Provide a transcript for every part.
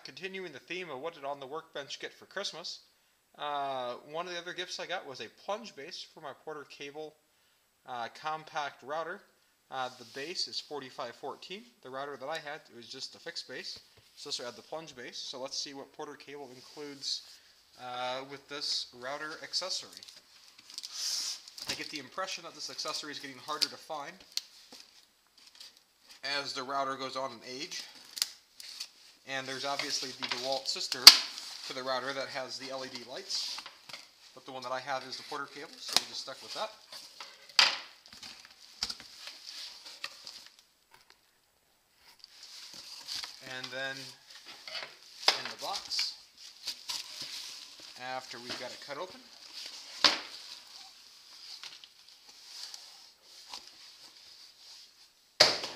back, continuing the theme of what did On the Workbench get for Christmas. One of the other gifts I got was a plunge base for my Porter Cable compact router. The base is 4514. The router that I had was just a fixed base. So this will add the plunge base. So let's see what Porter Cable includes with this router accessory. I get the impression that this accessory is getting harder to find as the router goes on in age. And there's obviously the DeWalt sister to the router that has the LED lights, but the one that I have is the Porter Cable, so we're just stuck with that. And then in the box, after we've got it cut open,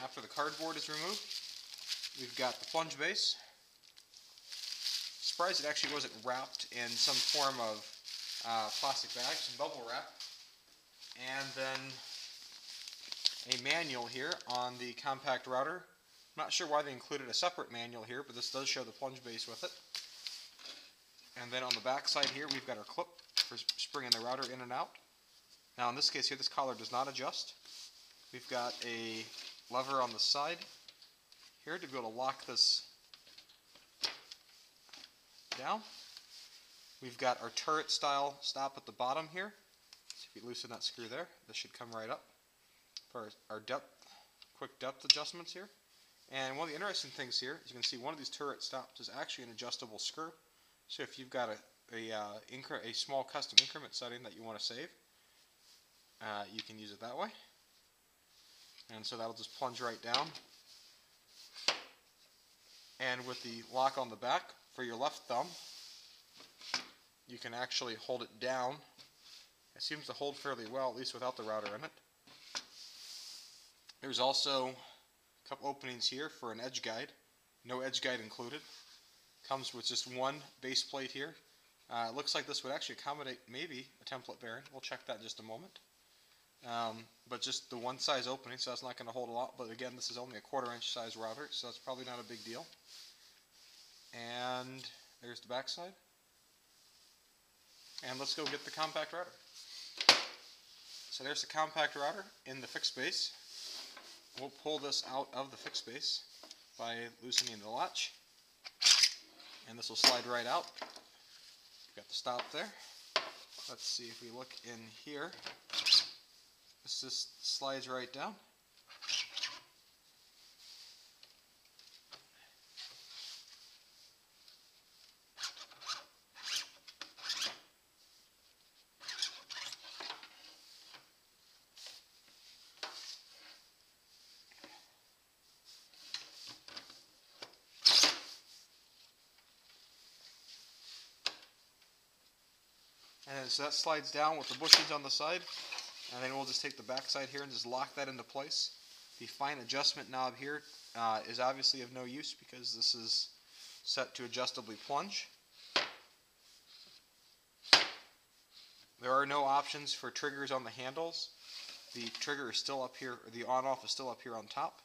after the cardboard is removed, we've got the plunge base. Surprised it actually wasn't wrapped in some form of plastic bag, some bubble wrap. And then a manual here on the compact router. I'm not sure why they included a separate manual here, but this does show the plunge base with it. And then on the back side here, we've got our clip for springing the router in and out. Now in this case here, this collar does not adjust. We've got a lever on the side here to be able to lock this down. We've got our turret style stop at the bottom here. So if you loosen that screw there, this should come right up for our quick depth adjustments here. And one of the interesting things here is you can see one of these turret stops is actually an adjustable screw. So if you've got a small custom increment setting that you want to save, you can use it that way. And so that'll just plunge right down. And with the lock on the back for your left thumb, you can actually hold it down. It seems to hold fairly well, at least without the router in it. There's also a couple openings here for an edge guide. No edge guide included. Comes with just one base plate here. It looks like this would actually accommodate maybe a template bearing. We'll check that in just a moment. But just the one size opening, so that's not going to hold a lot. But again, this is only a 1/4 inch size router, so that's probably not a big deal. And there's the back side. And let's go get the compact router. So there's the compact router in the fixed base. We'll pull this out of the fixed base by loosening the latch. And this will slide right out. Got the stop there. Let's see if we look in here. This just slides right down. And so that slides down with the bushings on the side, and then we'll just take the back side here and just lock that into place. The fine adjustment knob here is obviously of no use because this is set to adjustably plunge. There are no options for triggers on the handles. The trigger is still up here, or the on-off is still up here on top.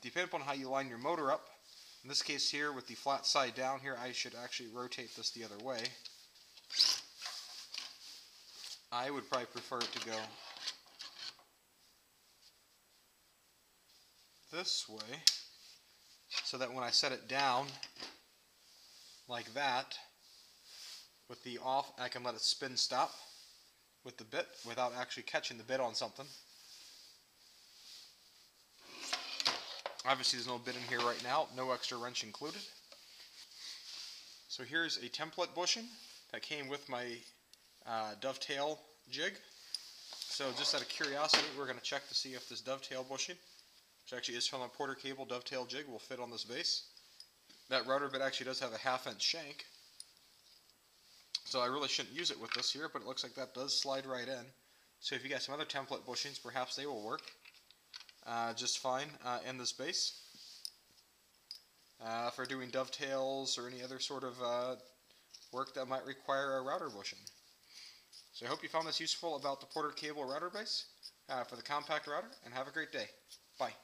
Depending upon how you line your motor up, in this case here with the flat side down here, I should actually rotate this the other way. I would probably prefer it to go this way, so that when I set it down like that, with the off, I can let it spin stop with the bit without actually catching the bit on something. Obviously there's no bit in here right now, no extra wrench included. So here's a template bushing that came with my dovetail jig. So just out of curiosity, we're going to check to see if this dovetail bushing, which actually is from a Porter Cable dovetail jig, will fit on this base. That router bit actually does have a 1/2 inch shank, so I really shouldn't use it with this here, but it looks like that does slide right in. So if you got some other template bushings, perhaps they will work just fine in this base for doing dovetails or any other sort of work that might require a router bushing. So I hope you found this useful about the Porter Cable router base for the compact router, and have a great day. Bye.